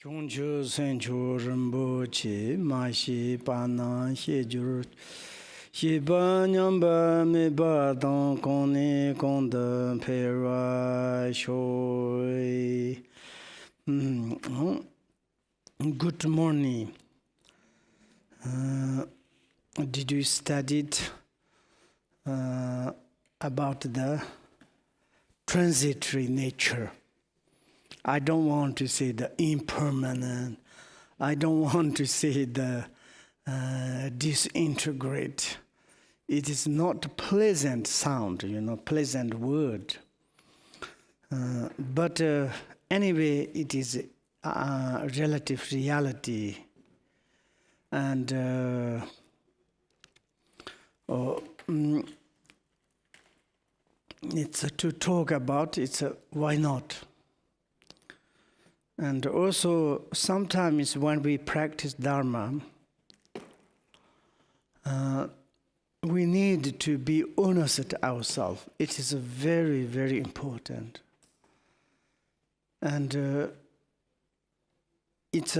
Hyungchu Senchu Rinpoche Mashi Pana Hejur Shiba Nyamba Miba Dong Kone Konda Pera Shoi. Good morning. Did you study about the transitory nature? I don't want to say the impermanent. I don't want to say the disintegrate. It is not a pleasant sound, pleasant word. But anyway, it is a relative reality. And it's to talk about, why not? And also, sometimes when we practice Dharma, we need to be honest at ourselves. It is very, very important. And it's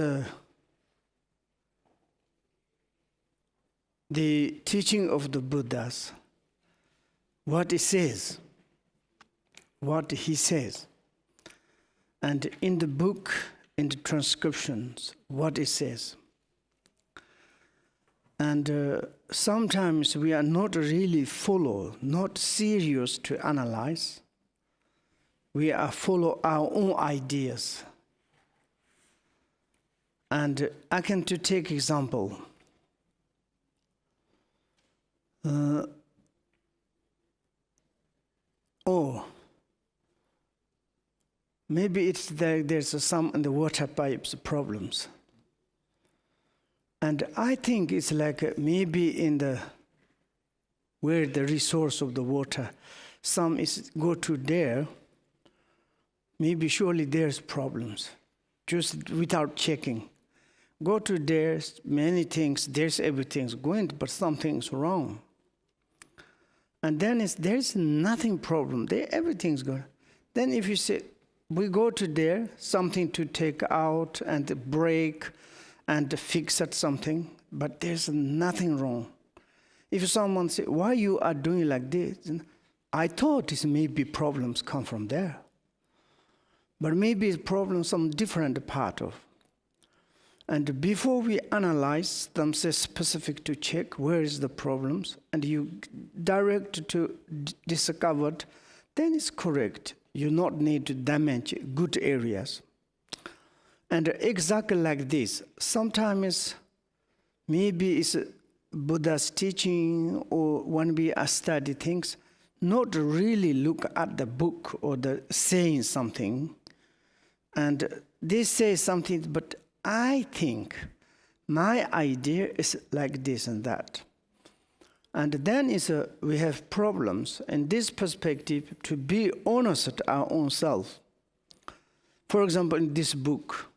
the teaching of the Buddhas, what it says, what he says. And in the book, in the transcriptions, what it says. And sometimes we are not really not serious to analyze. We are follow our own ideas. And I can to take example. Maybe it's there's some in the water pipes problems. And I think it's like maybe in where the resource of the water, some is go to there, maybe surely there's problems, just without checking. Go to there, many things, there's everything's going, but something's wrong. And then there's nothing problem, everything's good. Then if you say, we go to there, something to take out and break and fix at something, but there's nothing wrong. If someone says, why you are doing like this? I thought it maybe problems come from there. But maybe it's problem some different part of. And before we analyze them, say specific to check where is the problems, and you direct to discover, then it's correct. You not need to damage good areas. And exactly like this, sometimes maybe it's Buddha's teaching, or when we study things, not really look at the book or the saying something. And they say something, but I think my idea is like this and that. And then we have problems in this perspective to be honest at our own self. For example, in this book,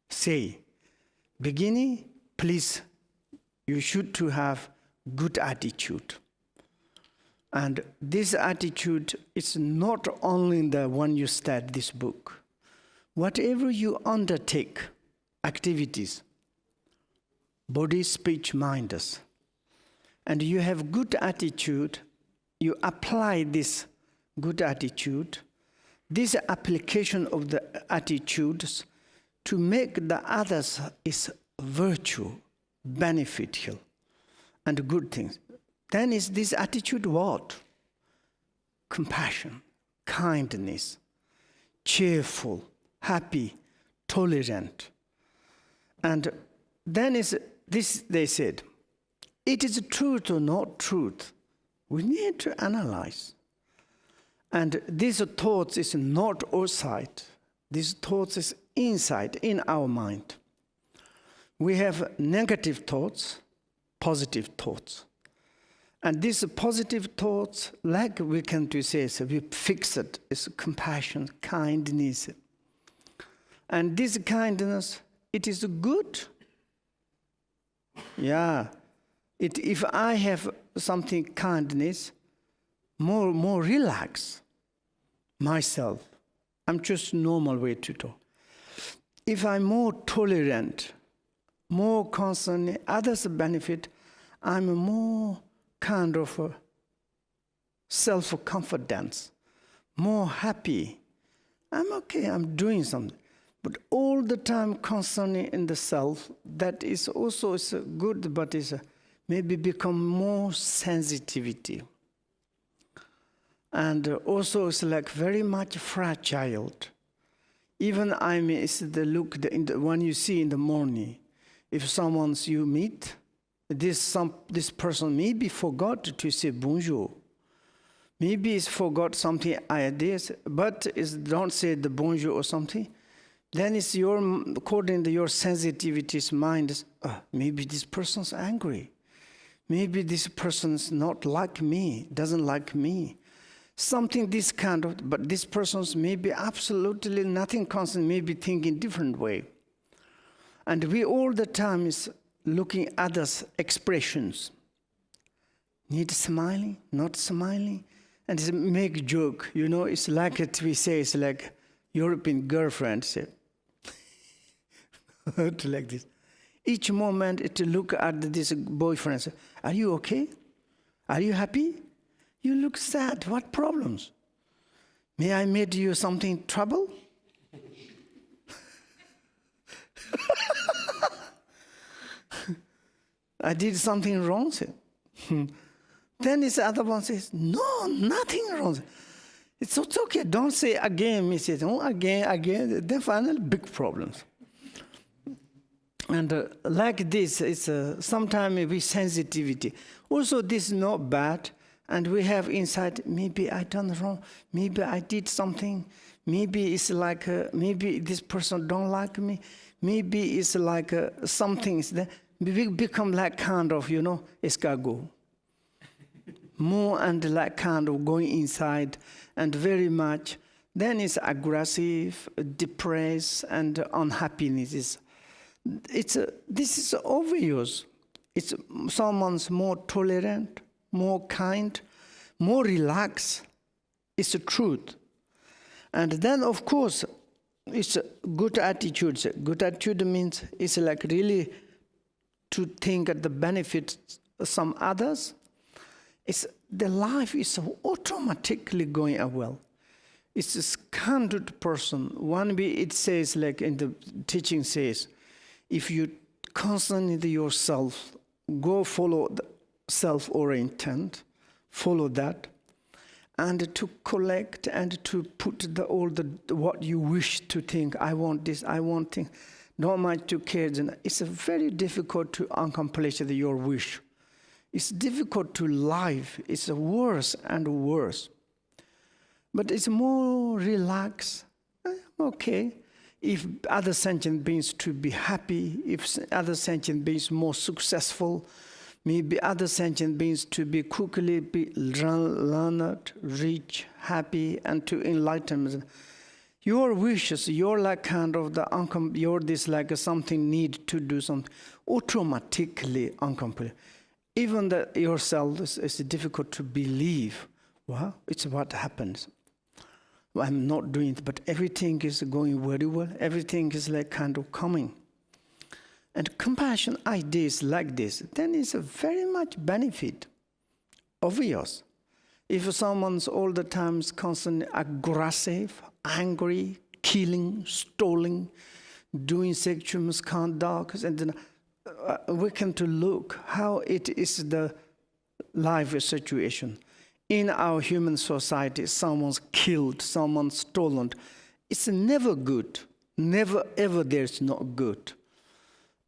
say, beginning, please, you should to have good attitude. And this attitude is not only the one you study this book. Whatever you undertake, activities, body, speech, mind, and you have good attitude, you apply this good attitude, this application of the attitudes to make the others is virtue, beneficial, and good things. Then is this attitude what? Compassion, kindness, cheerful, happy, tolerant. And then is this, they said, it is truth or not truth. We need to analyze. And these thoughts is not outside. These thoughts is inside, in our mind. We have negative thoughts, positive thoughts. And these positive thoughts, like we can to say, so we fix it, is compassion, kindness. And this kindness, it is good. Yeah. If I have something kindness, more relax myself. I'm just normal way to talk. If I'm more tolerant, more concerned others' benefit, I'm more kind of self-confidence, more happy. I'm okay, I'm doing something. But all the time concerning in the self, that is also is good, but is maybe become more sensitivity. And also it's like very much fragile. Even I mean, it's the look when you see in the morning, if someone's you meet, this person maybe forgot to say bonjour. Maybe he's forgot something ideas, but don't say the bonjour or something. Then it's according to your sensitivity's mind, maybe this person's angry. Maybe this person's not like me, doesn't like me. Something this kind of, but this person's maybe absolutely nothing constant, maybe thinking different way. And we all the time is looking at others' expressions. Need smiling, not smiling. And it's make joke, it's like we say, it's like European girlfriend say, like this. Each moment it look at this boyfriend, say, are you okay? Are you happy? You look sad, what problems? May I made you something trouble? I did something wrong, say. Then this other one says, no, nothing wrong. It's okay, don't say again. He says, again. Then finally, big problems. And like this, it's sometimes we sensitivity. Also, this is not bad. And we have inside, maybe I done wrong. Maybe I did something. Maybe it's like, maybe this person don't like me. Maybe it's like some things that we become like kind of, escargot. More and like kind of going inside and very much. Then it's aggressive, depressed, and unhappiness. This is obvious. It's someone's more tolerant, more kind, more relaxed. It's the truth. And then, of course, it's a good attitude. Good attitude means it's like really to think at the benefits of some others. The life is automatically going well. It's a standard person. One way it says, like in the teaching says, if you constantly yourself, go follow the self-oriented, follow that, and to collect and to put what you wish to think. I want this, I want things. Not much to care. It's very difficult to accomplish your wish. It's difficult to live. It's worse and worse. But it's more relaxed. Okay. If other sentient beings to be happy, if other sentient beings more successful, maybe other sentient beings to be quickly be learned, rich, happy, and to enlightenment. Your wishes, you're like kind of you're this like something need to do something automatically uncomplete. Even that yourself is difficult to believe. Well, it's what happens. Well, I'm not doing it, but everything is going very well. Everything is like kind of coming. And compassion ideas like this, then it's a very much benefit, obvious. If someone's all the time constantly aggressive, angry, killing, stealing, doing sexual misconduct, and then we can to look how it is the life situation. In our human society, someone's killed, someone's stolen. It's never good. Never ever there's not good.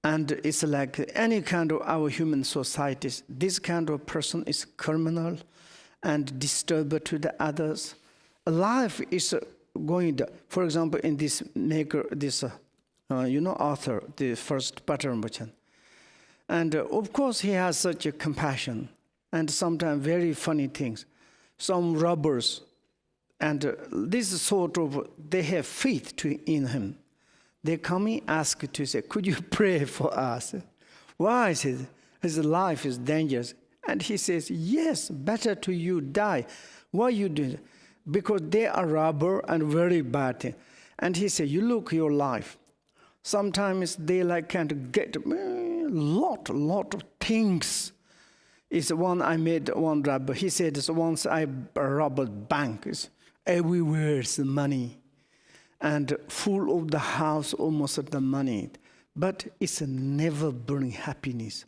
And it's like any kind of our human societies, this kind of person is criminal and disturber to the others. Life is going, for example, in this author, the first Pattern Bachan. And of course, he has such a compassion and sometimes very funny things. Some robbers, and this sort of, they have faith in him. They come in, ask to say, could you pray for us? Why? He says, his life is dangerous. And he says, yes, better to you die. Why you do it? Because they are robber and very bad thing. And he said, you look your life. Sometimes they like can't get lot of things. Is one I made one rabbi. He said once I robbed banks. Everywhere is money, and full of the house almost of the money. But it's a never bring happiness.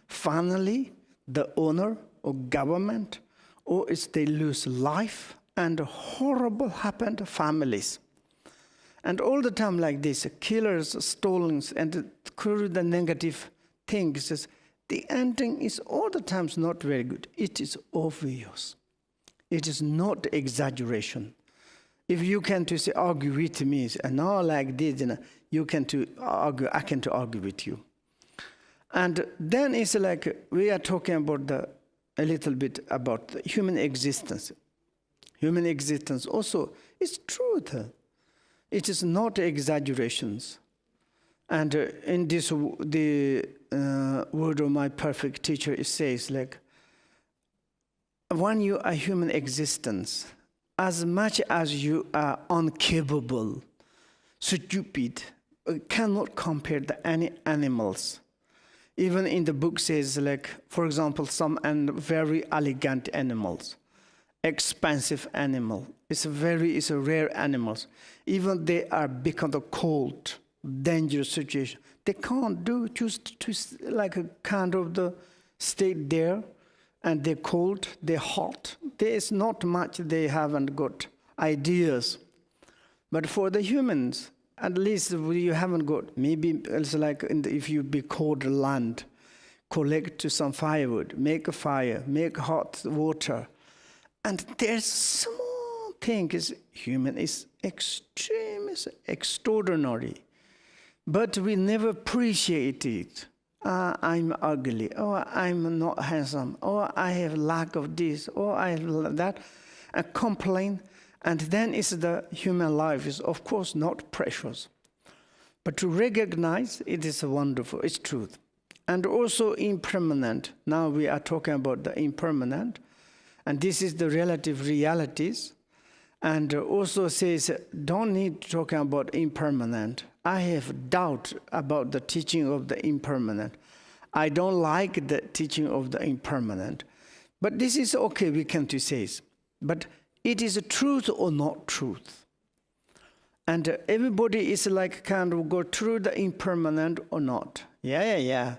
Finally, the owner or government, or it's they lose life, and horrible happen to families. And all the time like this, killers, stolen, and through the negative things, the ending is all the times not very good. It is obvious. It is not exaggeration. If you can to say argue with me, and now like this, you can to argue. I can to argue with you. And then it's like we are talking about a little bit about the human existence. Human existence also is truth. It is not exaggerations. And in this, the word of my perfect teacher, it says like, when you are human existence, as much as you are incapable, stupid, cannot compare to any animals. Even in the book says like, for example, some very elegant animals, expensive animal. It's a rare animals. Even they are become the cold, dangerous situation. They can't do just like a kind of the state there, and they're cold, they're hot. There is not much they haven't got ideas. But for the humans, at least you haven't got. Maybe it's like if you be cold land, collect some firewood, make a fire, make hot water. And there's small thing is human is extreme, is extraordinary. But we never appreciate it. I'm ugly, or I'm not handsome, or I have lack of this, or I have that, and complain. And then is the human life is of course not precious. But to recognize it is wonderful, it's truth. And also impermanent. Now we are talking about the impermanent. And this is the relative realities. And also says, don't need to talk about impermanent. I have doubt about the teaching of the impermanent. I don't like the teaching of the impermanent. But this is okay, we can to say. But it is a truth or not truth. And everybody is like kind of go through the impermanent or not. Yeah.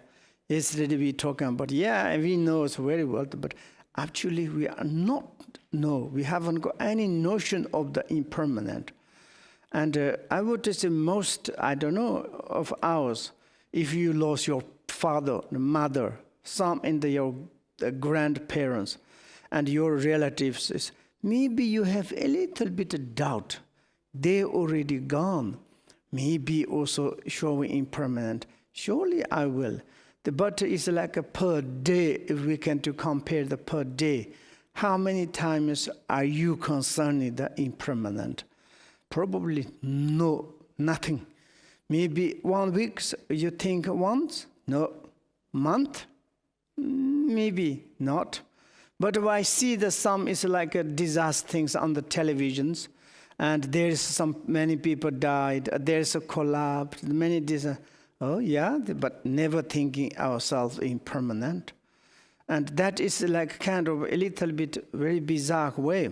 Yesterday we talking about, we know it very well, but actually we are not, we haven't got any notion of the impermanent. And I would say most, of ours, if you lost your father, mother, some in your grandparents, and your relatives, maybe you have a little bit of doubt. They're already gone. Maybe also showing impermanent. Surely I will. The butter is like a per day, if we can to compare the per day. How many times are you concerning the impermanent? Probably no, nothing. Maybe 1 week you think once? No. Month? Maybe not. But I see that some is like a disaster things on the televisions, and there's many people died, there's a collapse, many disasters. Oh yeah, but never thinking ourselves impermanent. And that is like kind of a little bit very bizarre way.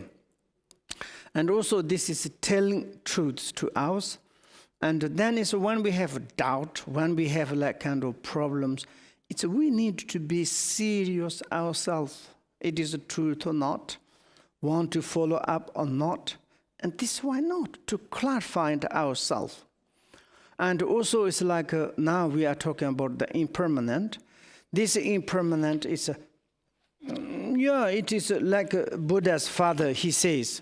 And also this is telling truths to us. And then is when we have doubt, when we have like kind of problems, we need to be serious ourselves. It is a truth or not, want to follow up or not. And this why not? To clarify it ourselves. And also it's like now we are talking about the impermanent. This impermanent is, it is like Buddha's father, he says,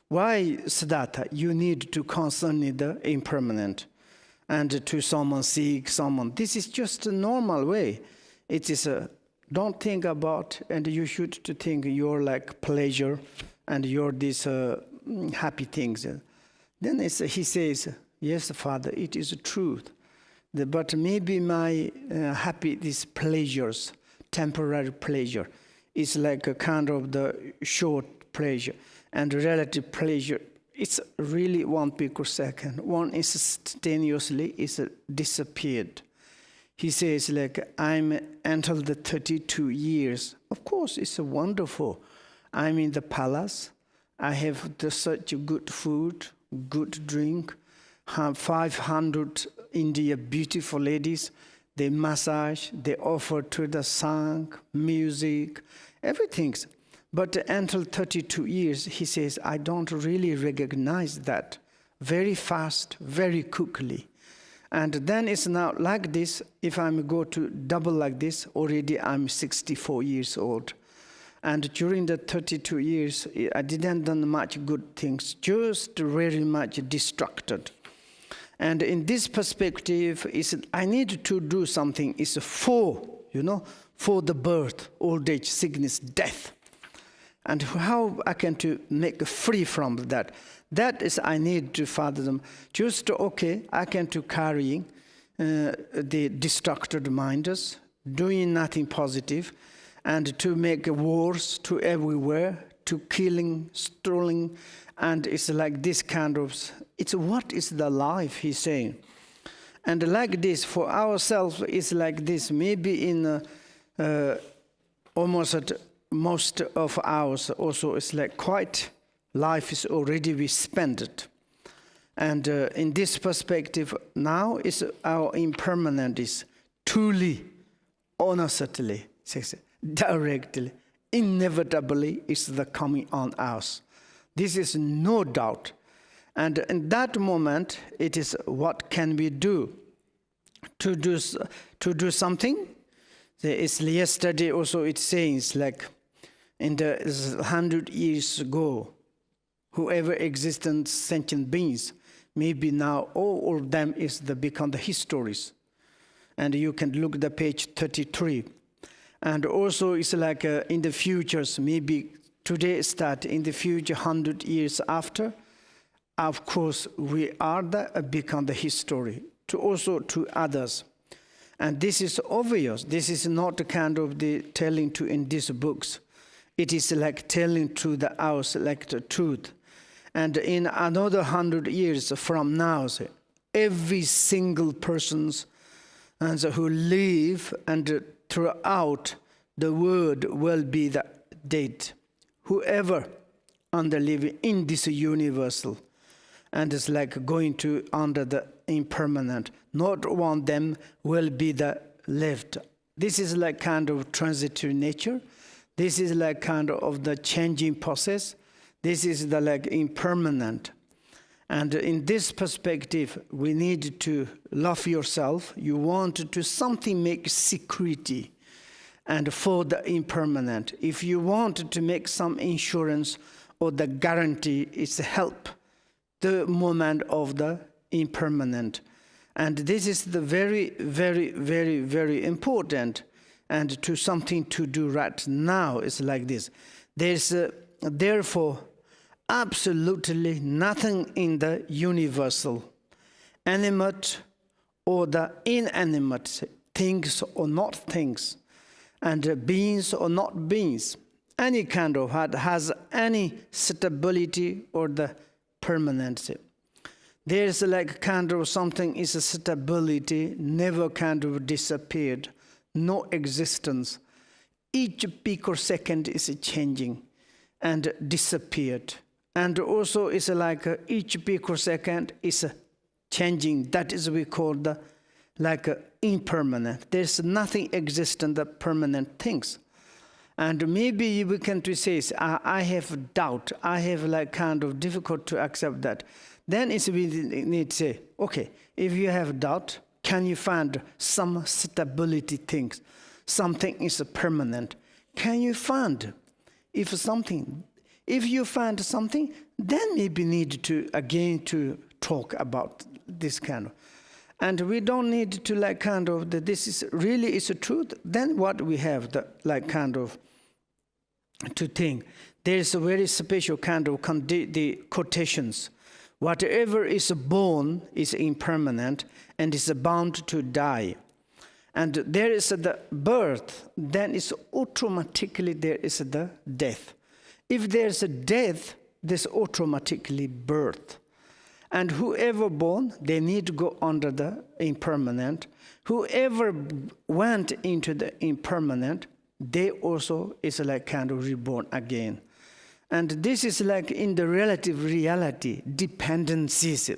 why, Siddhartha, you need to concern the impermanent and to someone sick, someone. This is just a normal way. It is don't think about, and you should to think your like pleasure and your these happy things. Then he says, yes, Father, it is the truth. But maybe my these pleasures, temporary pleasure, is like a kind of the short pleasure, and relative pleasure it's really 1 picosecond. One instantaneously is disappeared. He says, like, I'm entered the 32 years. Of course, it's wonderful. I'm in the palace. I have such good food, good drink. Have 500 India beautiful ladies. They massage, they offer to the song, music, everything. But until 32 years, he says, I don't really recognize that very fast, very quickly. And then it's now like this. If I go to double like this, already I'm 64 years old. And during the 32 years, I didn't done much good things, just very much distracted. And in this perspective, I need to do something. It's for the birth, old age, sickness, death. And how I can to make free from that. That is, I need to father them. Just, okay, I can to carrying the distracted minders, doing nothing positive, and to make wars to everywhere, to killing, stealing, and it's like this kind of, it's what is the life, he's saying. And like this, for ourselves, it's like this, maybe in almost at most of ours also, it's like quite life is already we spent it. And in this perspective, now is our impermanent is truly, honestly, directly, inevitably is the coming on us. This is no doubt. And in that moment, it is what can we do? To do something. It's yesterday also it says like in the 100 years ago, whoever existent sentient beings, maybe now all of them is become the histories. And you can look at the page 33. And also it's like in the futures, maybe today start, in the future 100 years after, of course we are become the history to also to others. And this is obvious. This is not the kind of the telling to in these books. It is like telling to the house like the truth. And in another 100 years from now, every single persons and who live and throughout the world will be the dead. Whoever under living in this universal, and it's like going to under the impermanent. Not one of them will be the left. This is like kind of transitory nature. This is like kind of the changing process. This is the like impermanent. And in this perspective, we need to love yourself. You want to something make security and for the impermanent. If you want to make some insurance or the guarantee, it's help the moment of the impermanent. And this is the very, very, very, very important. And to something to do right now is like this. There's therefore absolutely nothing in the universal, animate or the inanimate, things or not things, and beings or not beings, any kind of has any stability or the permanency. There's like kind of something is a stability, never kind of disappeared, no existence. Each picosecond is changing and disappeared. And also it's like each picosecond is changing. That is we call the like impermanent. There's nothing existent, the permanent things. And maybe we can say, I have doubt. I have like kind of difficult to accept that. Then we need to say, okay, if you have doubt, can you find some stability things? Something is permanent. Can you find if you find something, then maybe need to again to talk about this kind of. And we don't need to like kind of this is really is a truth. Then what we have the like kind of to think. There is a very special kind of the quotations. Whatever is born is impermanent and is bound to die. And there is the birth, then is automatically there is the death. If there's a death, this automatically birth. And whoever born, they need to go under the impermanent. Whoever went into the impermanent, they also is like kind of reborn again. And this is like in the relative reality, dependencies.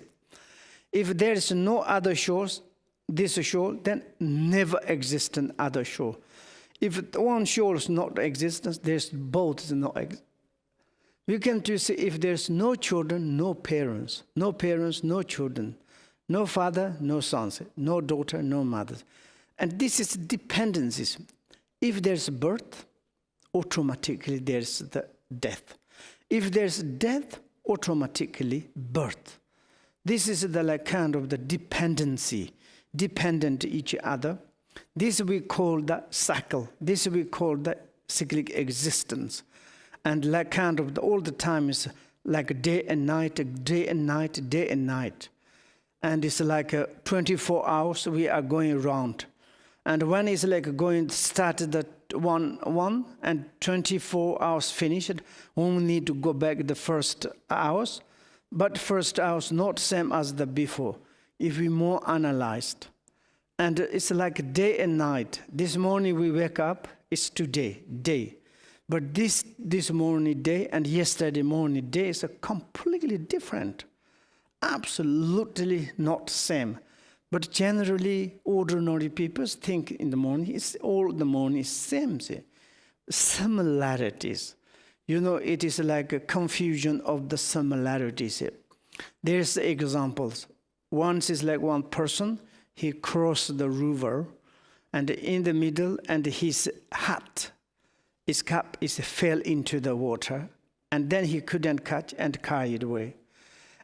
If there is no other shores, this shore, then never exist an other shore. If one shore is not existence, there's both not existence. We can to see if there's no children, no parents, no children, no father, no sons, no daughter, no mother. And this is dependencies. If there's birth, automatically there's the death. If there's death, automatically birth. This is the like kind of the dependency, dependent each other. This we call the cycle. This we call the cyclic existence. And like kind of all the time is like day and night, day and night, day and night. And it's like 24 hours we are going around. And when it's like going started at one and 24 hours finished, we need to go back the first hours. But first hours not same as the before, if we more analyzed. And it's like day and night. This morning we wake up, it's today, day. But this morning day and yesterday morning day is a completely different. Absolutely not same. But generally, ordinary people think in the morning, all the morning is same. See? Similarities. You know, it is like a confusion of the similarities. There's examples. Once is like one person, he crossed the river, and in the middle, and his hat, his cap fell into the water, and then he couldn't catch and carry it away.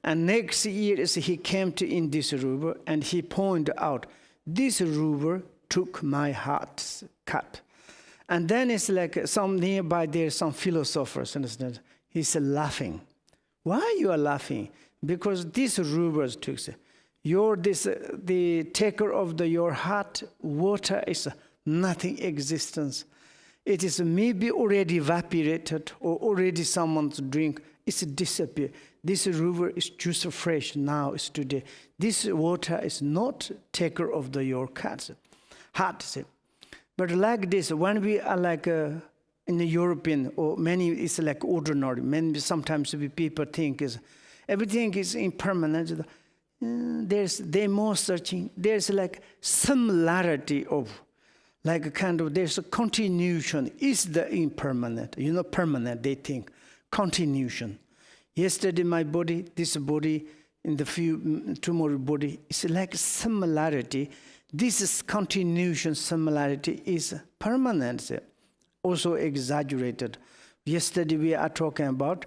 And next year he came to in this river, and he pointed out, this river took my heart's cap. And then it's like some nearby there, some philosophers, understand? He's laughing. Why you are laughing? Because this river took the taker of your heart. Water is nothing existence. It is maybe already evaporated or already someone's drink. It's disappeared. This river is just fresh now. It's today. This water is not taker of your heart. But like this, when we are like in the European or many, it's like ordinary. Many sometimes people think is everything is impermanent. They're more searching. There's like similarity of, like a kind of, there's a continuation. Is the impermanent? You know, permanent, they think. Continuation. Yesterday my body, this body, in the tomorrow body, it's like similarity. This is continuation, similarity is permanent, also exaggerated. Yesterday we are talking about,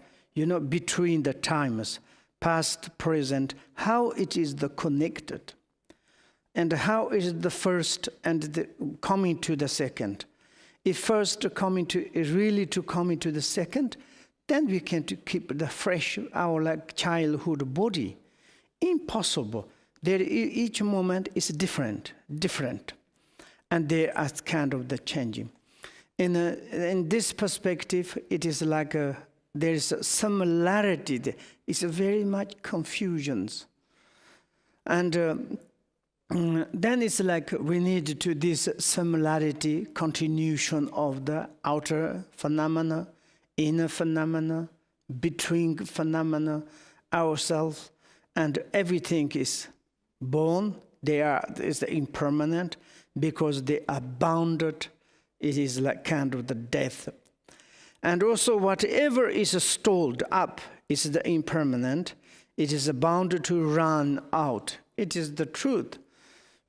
between the times, past, present, how it is the connected, and how is the first and the coming to the second. If first coming to the second, then we can to keep the fresh, our like childhood body. Impossible. There, each moment is different, and they are kind of the changing. In this perspective, it is like there is a similarity. It's very much confusions, and then it's like we need to this similarity, continuation of the outer phenomena, inner phenomena, between phenomena, ourselves, and everything is born. Is the impermanent because they are bounded. It is like kind of the death. And also whatever is stored up is the impermanent. It is bound to run out. It is the truth.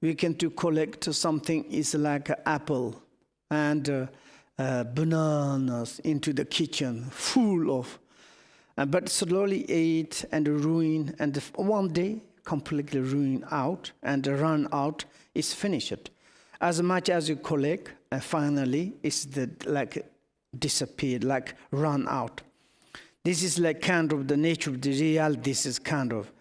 We can to collect something is like an apple and bananas into the kitchen full of, but slowly ate and ruin, and one day completely ruin out and run out, is finished. As much as you collect, and finally it's like disappeared, like run out. This is like kind of the nature of the real. This is kind of,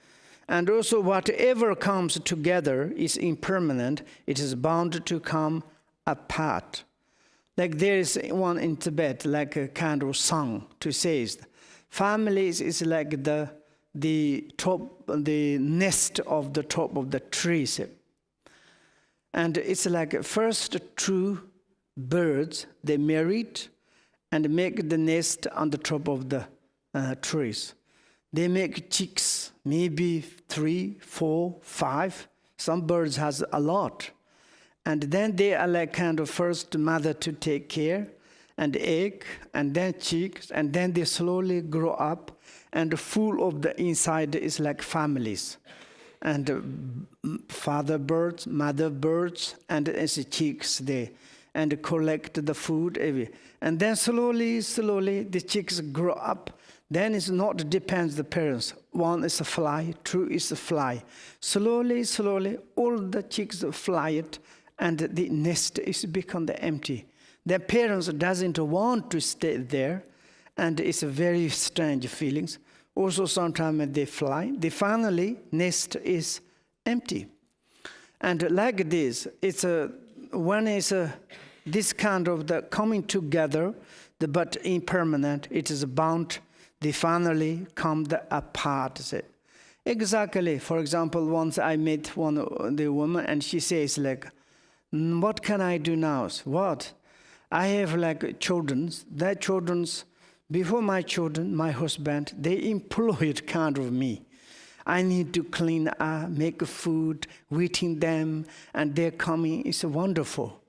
and also whatever comes together is impermanent. It is bound to come apart. Like there is one in Tibet, like a kind of song to say, Families is like the nest of the top of the trees. And it's like first two birds, they married and make the nest on the top of the trees. They make chicks, maybe 3, 4, 5. Some birds has a lot. And then they are like kind of first mother to take care, and egg, and then chicks, and then they slowly grow up, and full of the inside is like families. And father birds, mother birds, and as chicks there, and collect the food. And then slowly the chicks grow up. Then it's not depends the parents. One is a fly, two is a fly. Slowly, all the chicks fly it, and the nest is become empty. Their parents doesn't want to stay there, and it's a very strange feelings. Also, sometimes they fly. The finally nest is empty, and like this, it's this kind of the coming together, but impermanent. It is bound. They finally come apart. Exactly. For example, once I met the woman, and she says like, "What can I do now?" What? I have like children. Their children's before my children, my husband, they employed kind of me. I need to clean up, make food, waiting them, and they're coming. It's wonderful.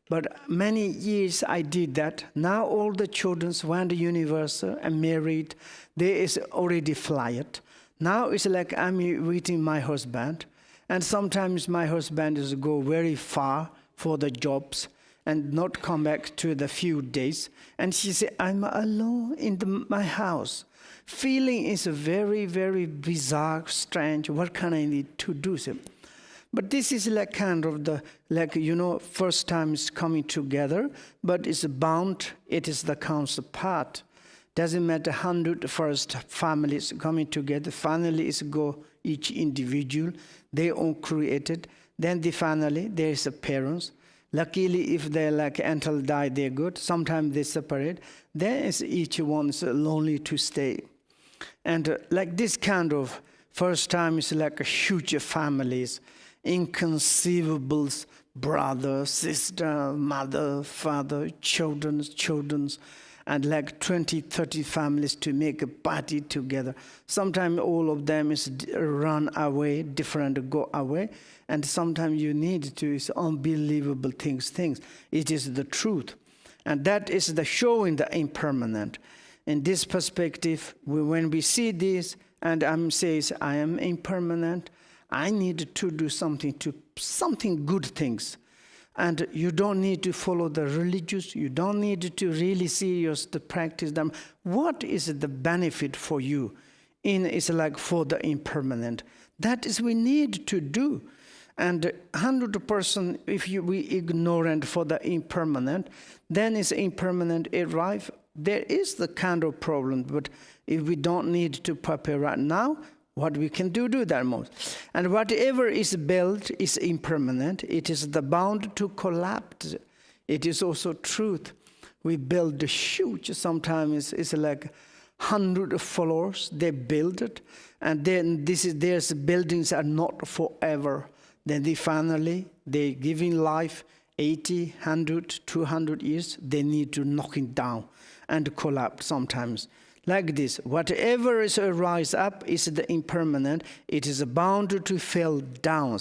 But many years I did that. Now all the children went to university and married. They is already flyed. Now it's like I'm waiting my husband. And sometimes my husband is go very far for the jobs and not come back to the few days. And she said, I'm alone in my house. Feeling is very, very bizarre, strange. What can I need to do? But this is like kind of first time it's coming together, but it's bound, it is the council part. Doesn't matter 100 first families coming together, finally it's go each individual, they all created, then finally there is a parents. Luckily, if they like until die, they're good. Sometimes they separate. Then is each one's lonely to stay. And like this kind of first time is like a huge families, inconceivable brother, sister, mother, father, children's, and like 20, 30 families to make a party together. Sometimes all of them is run away, different go away. And sometimes you need to, it's unbelievable things. It is the truth. And that is the showing the impermanent. In this perspective, when we see this, and says, I am impermanent, I need to do something good things. And you don't need to follow the religious, you don't need to really serious to practice them. What is the benefit for you? It's like for the impermanent. That is we need to do. And 100%, if we ignorant for the impermanent, then it's impermanent arrive. There is the kind of problem, but if we don't need to prepare right now, what we can do that most. And whatever is built is impermanent. It is the bound to collapse. It is also truth. We build huge, sometimes it's like 100 floors, they build it, and then their buildings are not forever. Then they giving life 80, 100, 200 years, they need to knock it down and collapse sometimes. Like this, whatever is rise up is the impermanent, it is bound to fall down.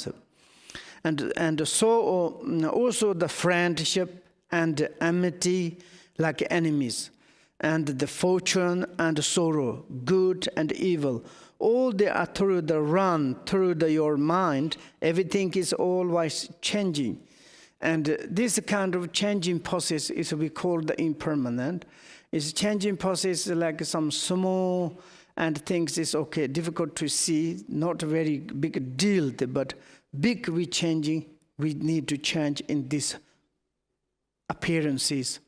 And so also the friendship and enmity like enemies, and the fortune and sorrow, good and evil, all they are through your mind. Everything is always changing. And this kind of changing process is we call the impermanent. It's changing process like some small and things is okay, difficult to see, not a very big deal, but big we changing, we need to change in these appearances.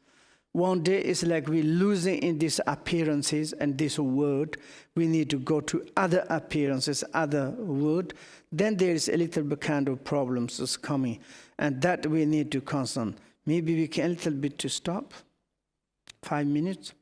One day it's like we're losing in these appearances and this word. We need to go to other appearances, other word. Then there is a little bit kind of problems is coming. And that we need to concern. Maybe we can a little bit to stop. 5 minutes.